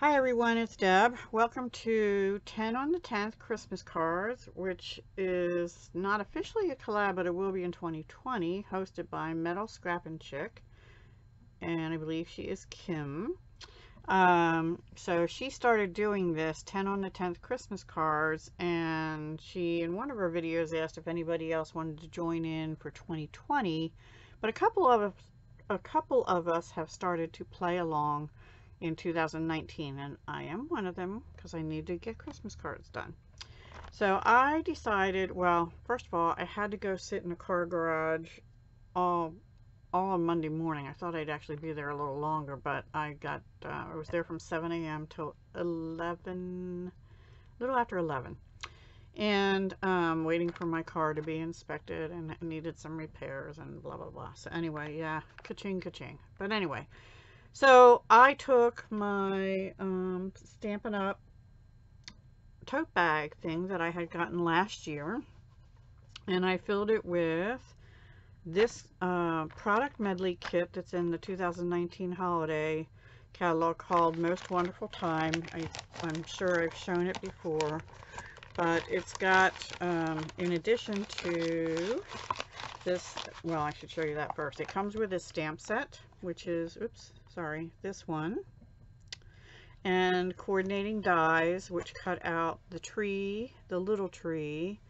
Hi everyone, it's Deb. Welcome to 10 on the 10th Christmas Cards, which is not officially a collab, but it will be in 2020, hosted by MetalScrappinChic, and I believe she is Kim. So she started doing this 10 on the 10th Christmas cards, and she, in one of her videos, asked if anybody else wanted to join in for 2020, but a couple of us have started to play along in 2019, and I am one of them because I need to get Christmas cards done. So I decided, well, first of all, I had to go sit in a car garage all on Monday morning. I thought I'd actually be there a little longer, but I was there from 7 a.m. till 11, a little after 11, and waiting for my car to be inspected, and it needed some repairs and blah blah blah. So anyway, yeah, ka-ching ka-ching. But anyway, so I took my Stampin' Up tote bag thing that I had gotten last year, and I filled it with this product medley kit that's in the 2019 holiday catalog called Most Wonderful Time. I'm sure I've shown it before, but it's got, in addition to this, well, I should show you that first. It comes with a stamp set, which is, oops, sorry, this one, and coordinating dies, which cut out the tree, the little tree,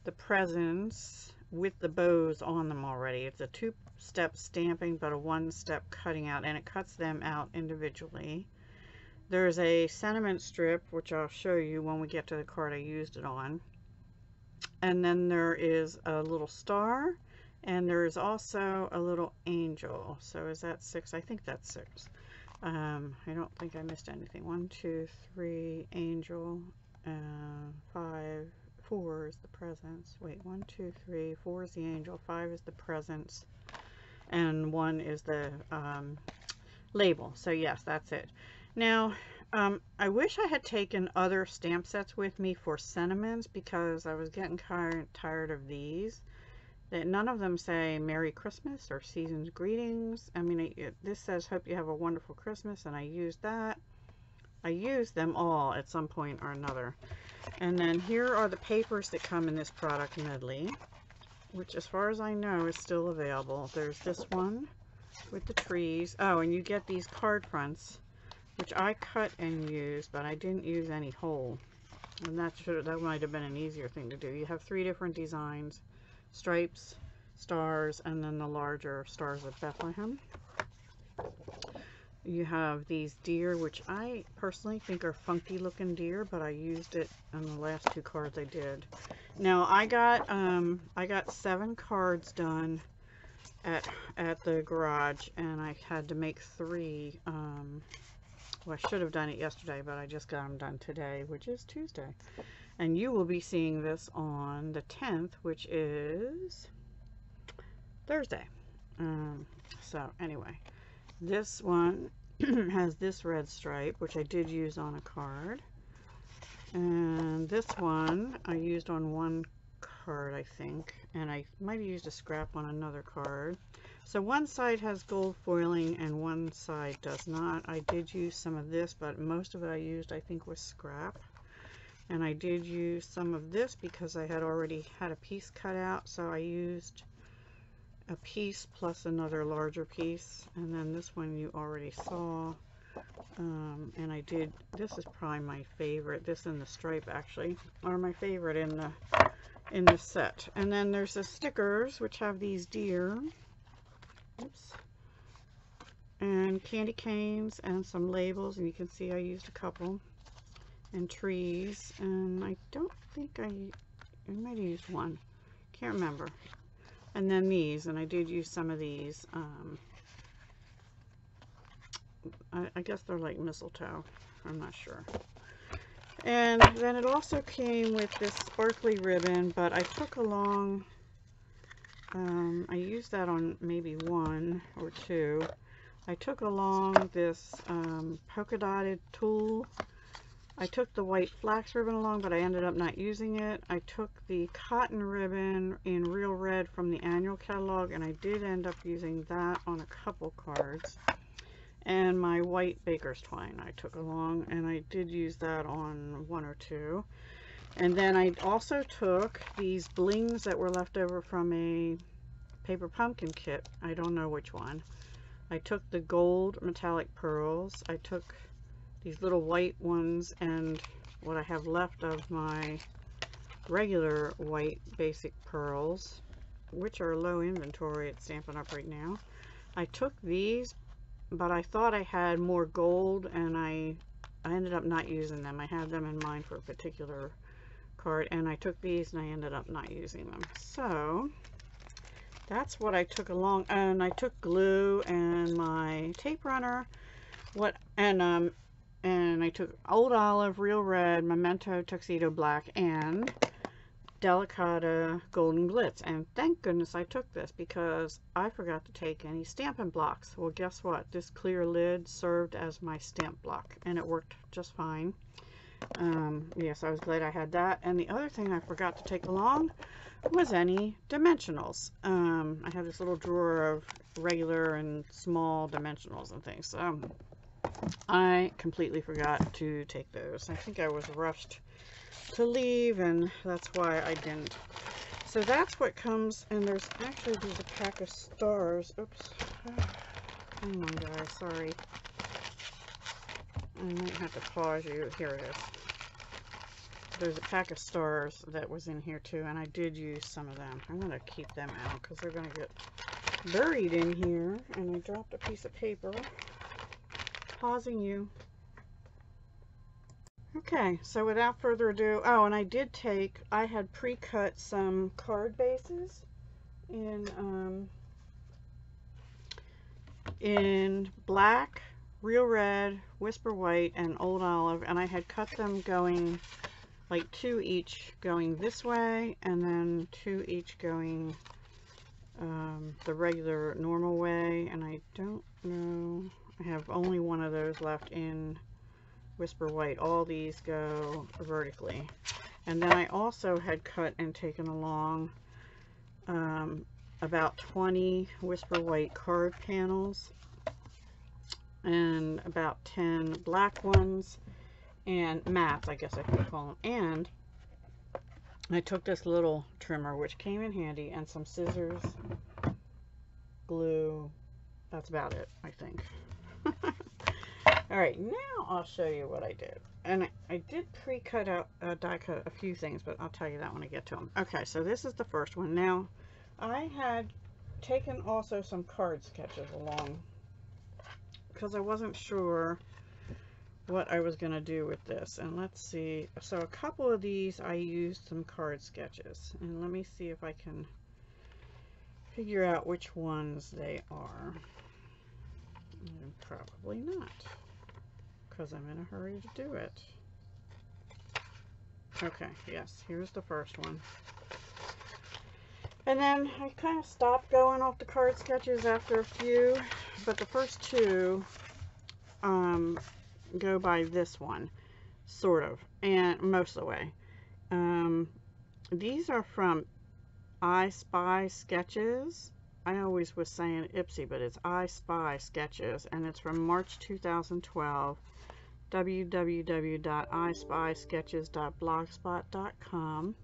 the presents with the bows on them already. It's a two-step stamping, but a one-step cutting out, and it cuts them out individually. There's a sentiment strip, which I'll show you when we get to the card I used it on. And then there is a little star, and there's also a little angel. So is that 6? I think that's 6. I don't think I missed anything. 1, 2, 3, angel, 5, 4 is the presents. Wait, 1, 2, 3, 4 is the angel, 5 is the presents, and 1 is the label. So yes, that's it. Now, I wish I had taken other stamp sets with me for sentiments, because I was getting tired of these. None of them say Merry Christmas or Season's Greetings. I mean, this says Hope you have a wonderful Christmas, and I used that. I used them all at some point or another. And then here are the papers that come in this product medley, which as far as I know is still available. There's this one with the trees. Oh, and you get these card fronts, which I cut and used, but I didn't use any whole. And that might have been an easier thing to do. You have 3 different designs: stripes, stars, and then the larger stars of Bethlehem. You have these deer, which I personally think are funky looking deer, but I used it on the last 2 cards I did. Now I got 7 cards done at the garage, and I had to make 3. Well, I should have done it yesterday, but I just got them done today, which is Tuesday. And you will be seeing this on the 10th, which is Thursday. So anyway, this one has this red stripe, which I did use on a card. And this one I used on one card, I think. And I might have used a scrap on another card. So one side has gold foiling and one side does not. I did use some of this, but most of it I used, I think, was scrap. And I did use some of this because I had already had a piece cut out, so I used a piece plus another larger piece. And then this one you already saw. And I did, this is probably my favorite. This and the stripe actually are my favorite in the set. And then there's the stickers, which have these deer. Oops. And candy canes and some labels, and you can see I used a couple. And trees, and I don't think I might have used one, can't remember. And then these, and I did use some of these. I guess they're like mistletoe, I'm not sure. And then it also came with this sparkly ribbon, but I took along, I used that on maybe 1 or 2. I took along this polka dotted tulle. I took the white flax ribbon along, but I ended up not using it. I took the cotton ribbon in real red from the annual catalog, and I did end up using that on a couple cards. and my white baker's twine I took along, and I did use that on one or two. And then I also took these blings that were left over from a paper pumpkin kit. I don't know which one. I took the gold metallic pearls. I took these little white ones and what I have left of my regular white basic pearls, which are low inventory at Stampin' Up! Right now. I took these, but I thought I had more gold, and I ended up not using them. I had them in mind for a particular card, and I took these and I ended up not using them. So that's what I took along, and I took glue and my tape runner. And I took Old Olive, Real Red, Memento Tuxedo Black, and Delicata Golden Glitz. And thank goodness I took this, because I forgot to take any Stampin' blocks. Well, guess what? This clear lid served as my stamp block, and it worked just fine. Yes, I was glad I had that. And the other thing I forgot to take along was any dimensionals. I have this little drawer of regular and small dimensionals and things. So I completely forgot to take those. I think I was rushed to leave, and that's why I didn't. So that's what comes, and there's a pack of stars. Oops. Hang on, guys. Sorry. I might have to pause you. Here it is. There's a pack of stars that was in here too, and I did use some of them. I'm going to keep them out because they're going to get buried in here. And I dropped a piece of paper. Pausing you. Okay, so without further ado, oh, and I had pre-cut some card bases in black, Real Red, Whisper White, and Old Olive, and I had cut them going like 2 each going this way, and then 2 each going the regular normal way. And I don't know, I have only one of those left in Whisper White. All these go vertically. And then I also had cut and taken along about 20 Whisper White card panels, and about 10 black ones, and mats, I guess I could call them. And I took this little trimmer, which came in handy, and some scissors, glue. That's about it, I think. Alright, now I'll show you what I did. And I did pre-cut out, die cut a few things, but I'll tell you that when I get to them. Okay, so this is the first one. Now, I had taken also some card sketches along, because I wasn't sure what I was going to do with this. And let's see. So a couple of these I used some card sketches. And let me see if I can figure out which ones they are. And probably not, because I'm in a hurry to do it. Okay, yes, here's the first one. And then I kind of stopped going off the card sketches after a few, but the first two go by this one, sort of, and most of the way. These are from I Spy Sketches. I always was saying Ipsy, but it's I Spy Sketches, and it's from March 2012. www.ispysketches.blogspot.com.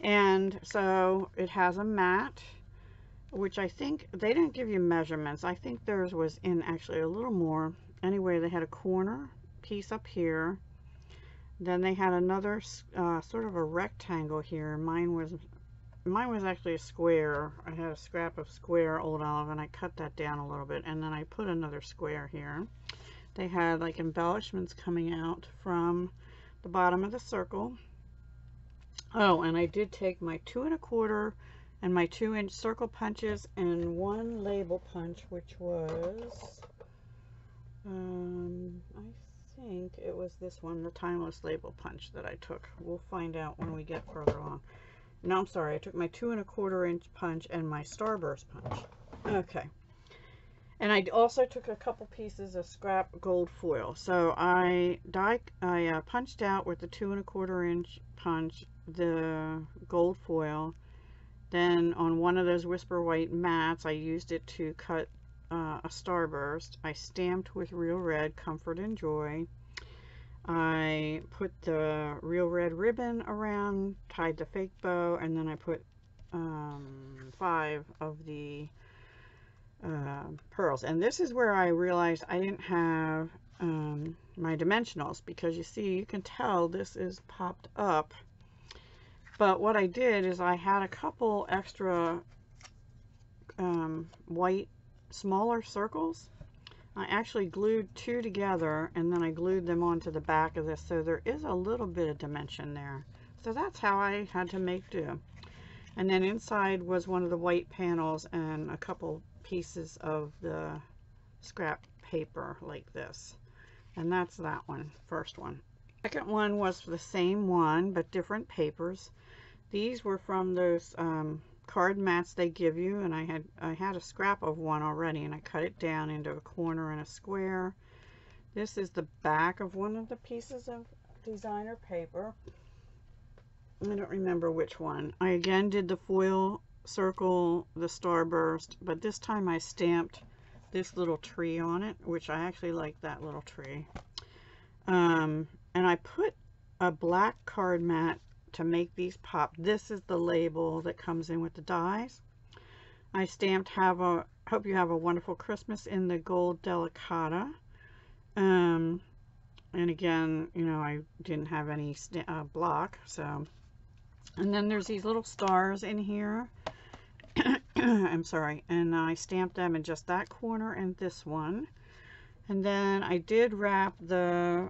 And so it has a mat, which I think they didn't give you measurements. I think theirs was in actually a little more. Anyway, they had a corner piece up here. Then they had another sort of a rectangle here. Mine was actually a square. I had a scrap of square Old Olive, and I cut that down a little bit, and then I put another square here. They had like embellishments coming out from the bottom of the circle. Oh, and I did take my 2 1/4 and my 2-inch circle punches and one label punch, which was I think it was this one, the Timeless Label Punch that I took. We'll find out when we get further along. No, I'm sorry, I took my 2 1/4-inch punch and my Starburst punch. Okay. And I also took a couple pieces of scrap gold foil. So I punched out with the 2 1/4-inch punch the gold foil. Then on one of those Whisper White mats, I used it to cut a starburst. I stamped with Real Red, Comfort and Joy. I put the Real Red ribbon around, tied the fake bow, and then I put 5 of the pearls. And this is where I realized I didn't have my dimensionals, because you see, you can tell this is popped up. But what I did is I had a couple extra white smaller circles. I actually glued 2 together, and then I glued them onto the back of this, so there is a little bit of dimension there. So that's how I had to make do. And then inside was one of the white panels and a couple pieces of the scrap paper like this. And that's that one, first one. Second one was the same one, but different papers. These were from those card mats they give you, and I had a scrap of one already, and I cut it down into a corner and a square. This is the back of one of the pieces of designer paper. I don't remember which one. I again did the foil circle, the starburst, but this time I stamped this little tree on it, which I actually like that little tree. And I put a black card mat to make these pop. This is the label that comes in with the dies. I stamped hope you have a wonderful Christmas in the gold delicata. And again, you know, I didn't have any block, so. And then there's these little stars in here. I'm sorry, and I stamped them in just that corner and this one. And then I did wrap the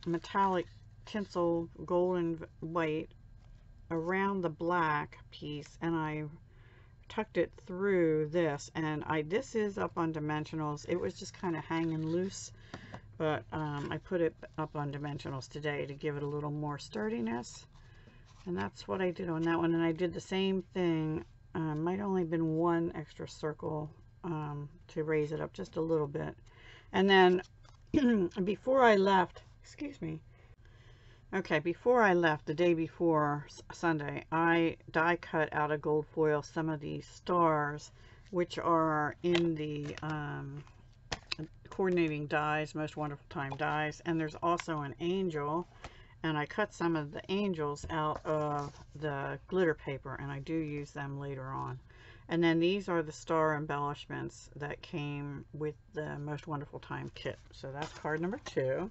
metallic tinsel gold and white around the black piece, and I tucked it through this, and this is up on dimensionals. It was just kind of hanging loose, but I put it up on dimensionals today to give it a little more sturdiness, and that's what I did on that one. And I did the same thing, might only been one extra circle to raise it up just a little bit. And then before I left, excuse me, okay, before I left, the day before Sunday, I die cut out of gold foil some of these stars, which are in the coordinating dies, Most Wonderful Time dies. And there's also an angel, and I cut some of the angels out of the glitter paper, and I do use them later on. And then these are the star embellishments that came with the Most Wonderful Time kit. So that's card number 2.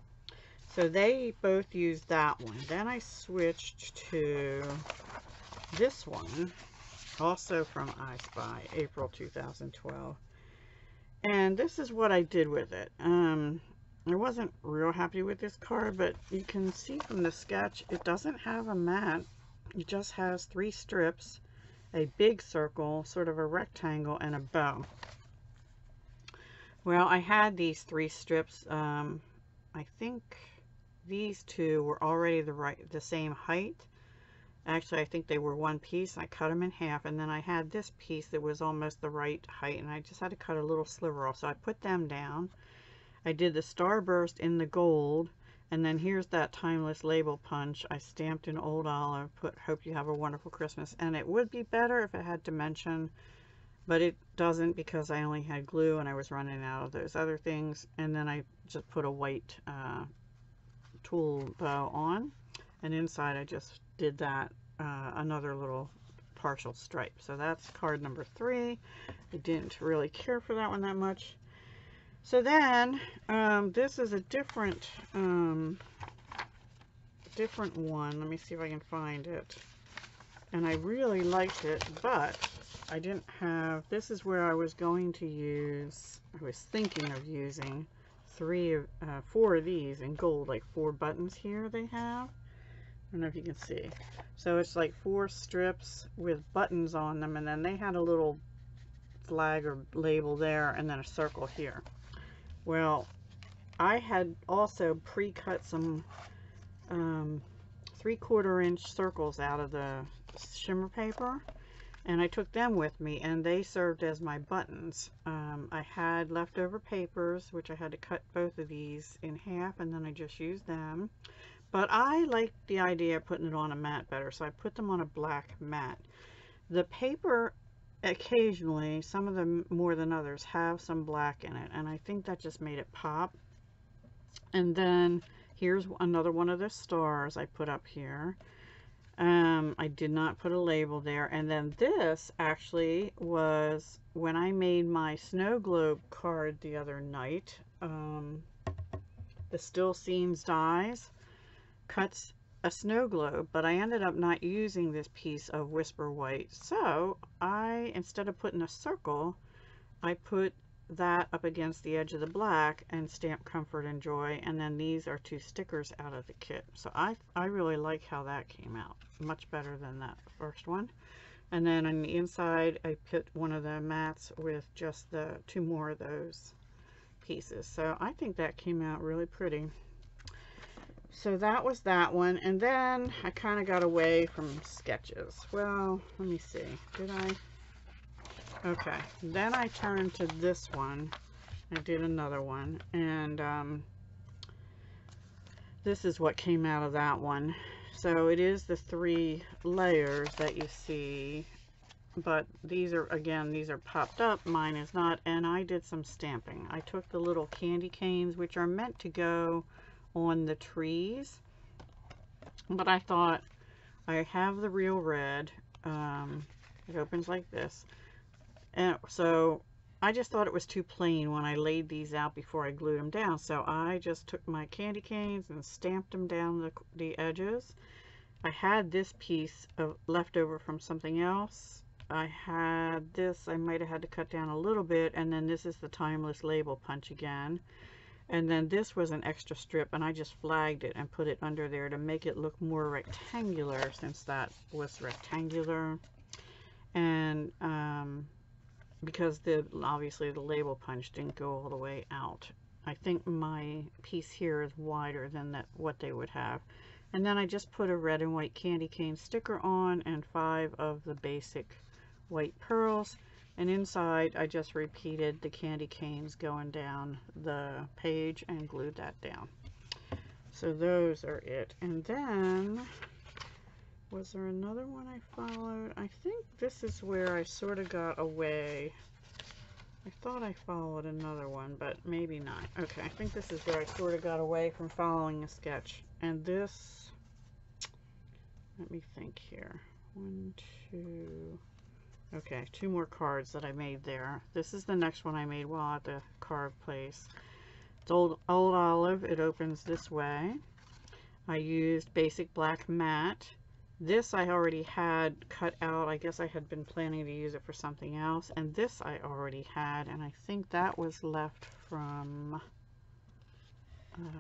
So they both used that one. Then I switched to this one, also from I Spy, April 2012. And this is what I did with it. I wasn't real happy with this card, but you can see from the sketch, it doesn't have a mat. It just has 3 strips, a big circle, sort of a rectangle, and a bow. Well, I had these 3 strips. I think these 2 were already the same height. Actually, I think they were one piece. I cut them in half, and then I had this piece that was almost the right height, and I just had to cut a little sliver off. So I put them down. I did the starburst in the gold, and then here's that timeless label punch. I stamped in Old Olive, put Hope You Have a Wonderful Christmas, and it would be better if it had dimension, but it doesn't because I only had glue and I was running out of those other things. And then I just put a white tool bow on, and inside I just did that another little partial stripe. So that's card number 3. I didn't really care for that one that much. So then this is a different one. Let me see if I can find it. And I really liked it, but I didn't have, this is where I was going to use, I was thinking of using 4 of these in gold, like 4 buttons here they have. I don't know if you can see. So it's like 4 strips with buttons on them, and then they had a little flag or label there, and then a circle here. Well, I had also pre-cut some 3/4 inch circles out of the shimmer paper, and I took them with me, and they served as my buttons. I had leftover papers, which I had to cut both of these in half, and then I just used them. But I liked the idea of putting it on a mat better, so I put them on a black mat. The paper occasionally, some of them more than others, have some black in it, and I think that just made it pop. And then here's another one of the stars I put up here. I did not put a label there. And then this actually was when I made my snow globe card the other night. The Still Scenes Dies cuts a snow globe, but I ended up not using this piece of Whisper White. So I, instead of putting a circle, I put that up against the edge of the black and stamped Comfort and Joy, and then these are 2 stickers out of the kit. So I really like how that came out, much better than that first one. And then on the inside I put one of the mats with just the 2 more of those pieces. So I think that came out really pretty. So that was that one, and then I kind of got away from sketches. Well, let me see, did I? Okay, then I turned to this one. I did another one, and this is what came out of that one. So it is the 3 layers that you see, but these are, again, these are popped up, mine is not, and I did some stamping. I took the little candy canes, which are meant to go on the trees, but I thought, I have the real red, it opens like this, and so I just thought it was too plain when I laid these out before I glued them down, so I just took my candy canes and stamped them down the edges. I had this piece of leftover from something else. I had this, I might have had to cut down a little bit, and then this is the Timeless label punch again. And then this was an extra strip, and I just flagged it and put it under there to make it look more rectangular, since that was rectangular. And because obviously the label punch didn't go all the way out. I think my piece here is wider than what they would have. And then I just put a red and white candy cane sticker on and 5 of the basic white pearls. And inside I just repeated the candy canes going down the page and glued that down. So those are it. And then, was there another one I followed? I think this is where I sort of got away. I thought I followed another one, but maybe not. Okay, I think this is where I sort of got away from following a sketch. And this, let me think here. 1, 2... Okay, 2 more cards that I made there. This is the next one I made while at the card place. It's Old Olive. It opens this way. I used basic black matte. This I already had cut out. I guess I had been planning to use it for something else. And this I already had, and I think that was left from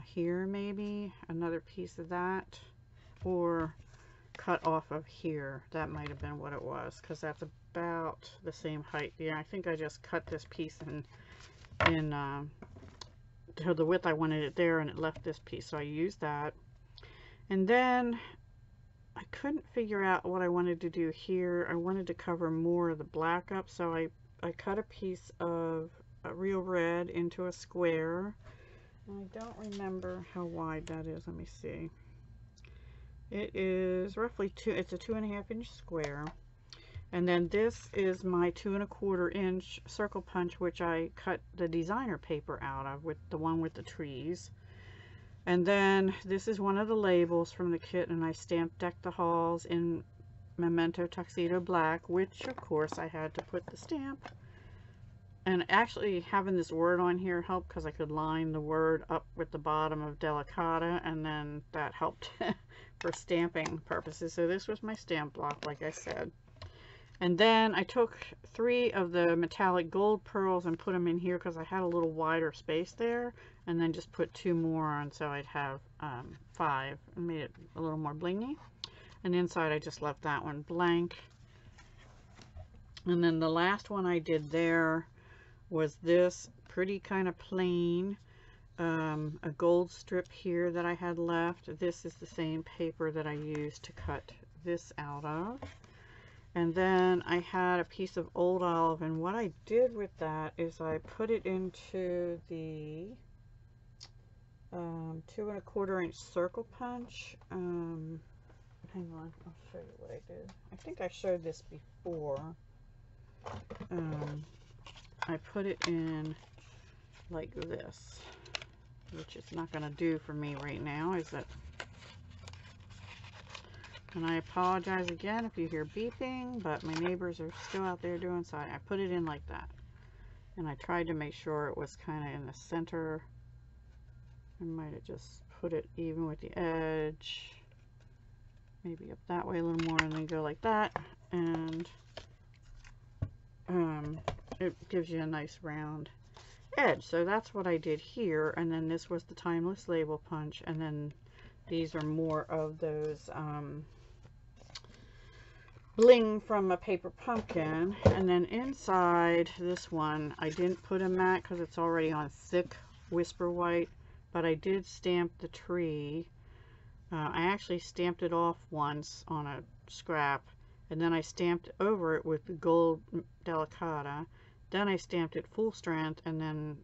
here maybe. Another piece of that. Or cut off of here. That might have been what it was, because that's about the same height. Yeah, I think I just cut this piece in to the width I wanted it there, and it left this piece, so I used that. And then I couldn't figure out what I wanted to do here. I wanted to cover more of the black up, so I cut a piece of real red into a square. And I don't remember how wide that is. Let me see. It is roughly it's a 2.5 inch square. And then this is my 2 1/4 inch circle punch, which I cut the designer paper out of, with the one with the trees. And then this is one of the labels from the kit, and I stamped Deck the Halls in Memento Tuxedo Black, which of course I had to put the stamp. And actually having this word on here helped, because I could line the word up with the bottom of Delicata, and then that helped for stamping purposes. So this was my stamp block, like I said. And then I took 3 of the metallic gold pearls and put them in here because I had a little wider space there, and then just put 2 more on, so I'd have 5, and made it a little more blingy. And inside I just left that one blank. And then the last one I did there was this pretty kind of plain, a gold strip here that I had left. This is the same paper that I used to cut this out of. And then I had a piece of Old Olive, and what I did with that is I put it into the 2 1/4 inch circle punch. Hang on, I'll show you what I did. I think I showed this before. I put it in like this, which it's not going to do for me right now, is it? And I apologize again if you hear beeping, but my neighbors are still out there doing so. I put it in like that. And I tried to make sure it was kind of in the center. I might have just put it even with the edge. Maybe up that way a little more, and then go like that. And it gives you a nice round edge. So that's what I did here. And then this was the Timeless Label Punch. And then these are more of those bling from a paper pumpkin. And then inside this one, I didn't put a matte because it's already on thick Whisper White, but I did stamp the tree. I actually stamped it off once on a scrap, and then I stamped over it with the gold delicata. Then I stamped it full strength, and then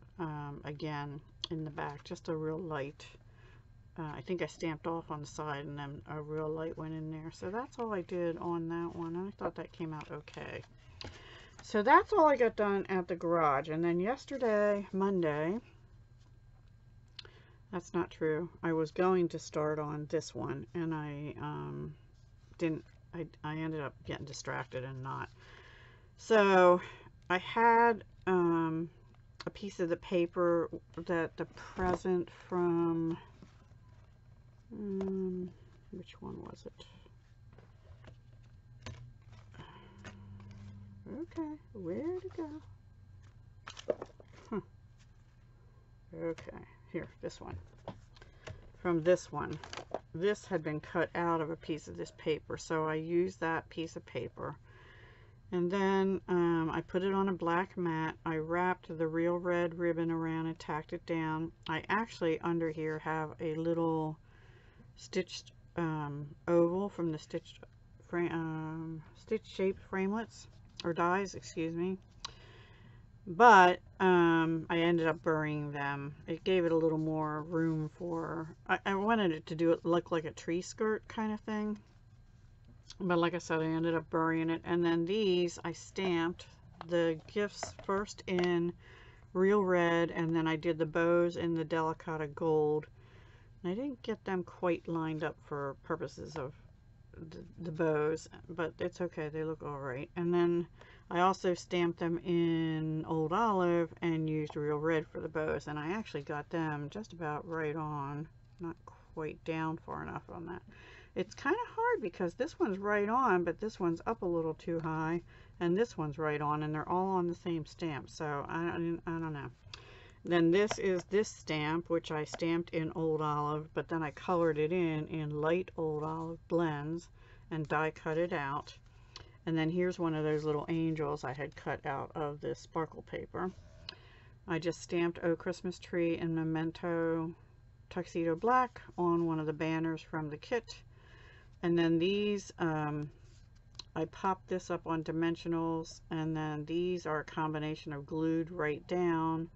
again in the back, just a real light. I think I stamped off on the side, and then a real light went in there. So that's all I did on that one, and I thought that came out okay. So that's all I got done at the garage. And then yesterday, Monday, that's not true. I was going to start on this one, and I didn't. I ended up getting distracted and not. So I had a piece of the paper that the present from which one was it? Okay, where'd it go? Okay, here, this one. From this one. This had been cut out of a piece of this paper, so I used that piece of paper. And then I put it on a black mat. I wrapped the real red ribbon around and tacked it down. I actually under here have a little stitched oval from the stitch shaped framelits, or dies, excuse me. But I ended up burying them. It gave it a little more room for, I wanted it to look like a tree skirt kind of thing. But like I said, I ended up burying it. And then these, I stamped the gifts first in real red, and then I did the bows in the delicata gold. And I didn't get them quite lined up for purposes of the bows, but it's okay, they look all right. And then I also stamped them in Old Olive and used real red for the bows, and I actually got them just about right on, not quite down far enough on that. It's kind of hard because this one's right on, but this one's up a little too high, and this one's right on, and they're all on the same stamp, so I don't know. Then this is this stamp, which I stamped in Old Olive, but then I colored it in light Old Olive blends and die cut it out. And then here's one of those little angels I had cut out of this sparkle paper. I just stamped Oh Christmas Tree in Memento Tuxedo Black on one of the banners from the kit. And then these, I popped this up on dimensionals, and then these are a combination of glued right down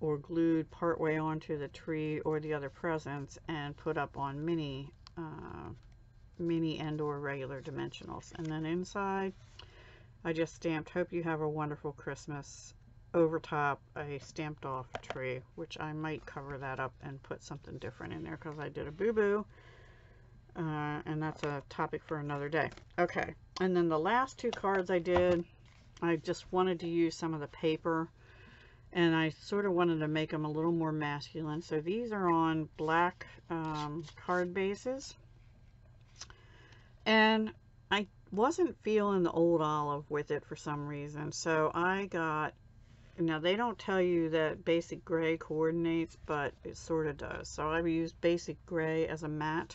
or glued partway onto the tree or the other presents and put up on mini and or regular dimensionals. And then inside I just stamped Hope You Have a Wonderful Christmas over top a stamped off tree, which I might cover that up and put something different in there because I did a boo-boo, and that's a topic for another day. Okay, and then the last two cards I did, I just wanted to use some of the paper, and I sort of wanted to make them a little more masculine. So these are on black card bases. And I wasn't feeling the Old Olive with it for some reason. So I got, now they don't tell you that basic gray coordinates, but it sort of does. So I used basic gray as a mat,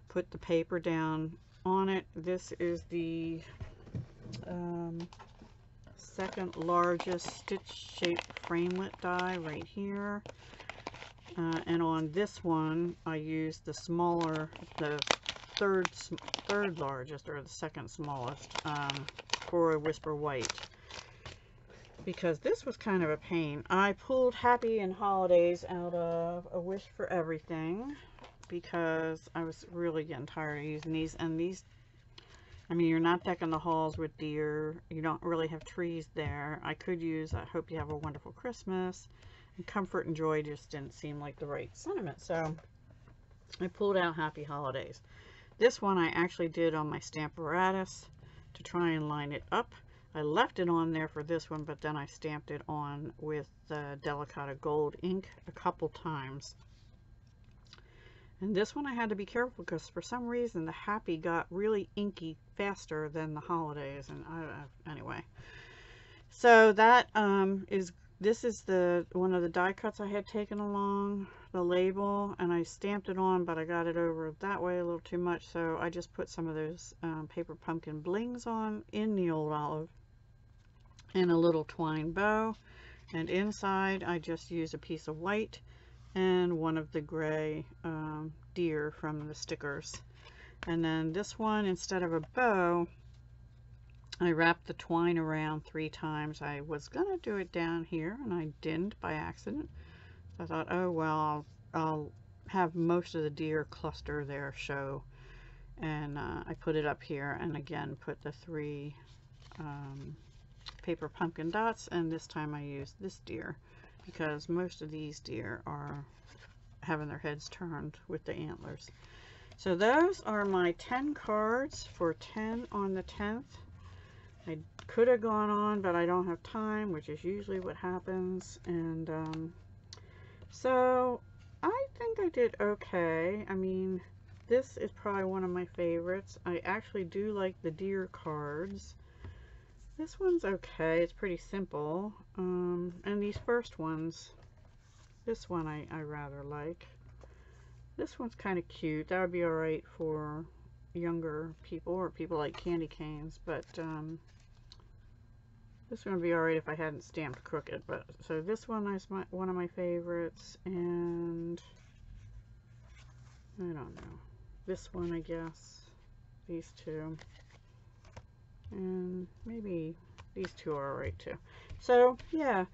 put the paper down on it. This is the second largest stitch shaped framelit die right here, and on this one I used the smaller, the third largest, or the second smallest, for a Whisper White, because this was kind of a pain. I pulled Happy and Holidays out of A Wish for Everything because I was really getting tired of using these, and I mean, you're not decking the halls with deer. You don't really have trees there. I could use I hope you have a wonderful Christmas. And comfort and joy just didn't seem like the right sentiment. So I pulled out happy holidays. This one I actually did on my Stamparatus to try and line it up. I left it on there for this one, but then I stamped it on with Delicata Gold ink a couple times. And this one I had to be careful because for some reason the happy got really inky faster than the holidays. And anyway, so that this is one of the die cuts I had taken along, the label, and I stamped it on, but I got it over that way a little too much, so I just put some of those paper pumpkin blings on in the old olive and a little twine bow, and inside I just used a piece of white and one of the gray deer from the stickers. And then this one, instead of a bow, I wrapped the twine around 3 times. I was gonna do it down here and I didn't by accident. So I thought, oh well, I'll have most of the deer cluster there show. And I put it up here and again put the 3 paper pumpkin dots, and this time I used this deer because most of these deer are having their heads turned with the antlers. So those are my 10 cards for 10 on the 10th. I could have gone on, but I don't have time, which is usually what happens. And so I think I did okay. I mean, this is probably one of my favorites. I actually do like the deer cards. This one's okay. It's pretty simple. And these first ones, this one I rather like. This one's kind of cute. That would be alright for younger people or people like candy canes, but this one would be alright if I hadn't stamped crooked. But so this one is one of my favorites, and I don't know, this one I guess, these two, and maybe these two are alright too. So yeah,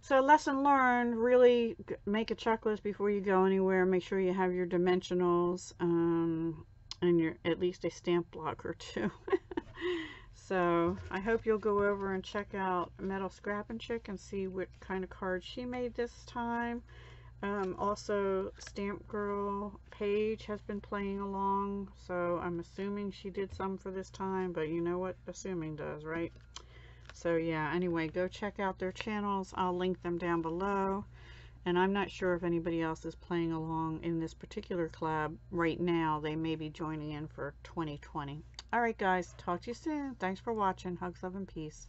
so lesson learned, really make a checklist before you go anywhere. Make sure you have your dimensionals and at least a stamp block or 2. So I hope you'll go over and check out MetalScrappinChic and see what kind of cards she made this time. Also, Stamp Girl Paige has been playing along, so I'm assuming she did some for this time, but you know what assuming does, right? So yeah, anyway, go check out their channels. I'll link them down below. And I'm not sure if anybody else is playing along in this particular collab right now. They may be joining in for 2020. Alright guys, talk to you soon. Thanks for watching. Hugs, love, and peace.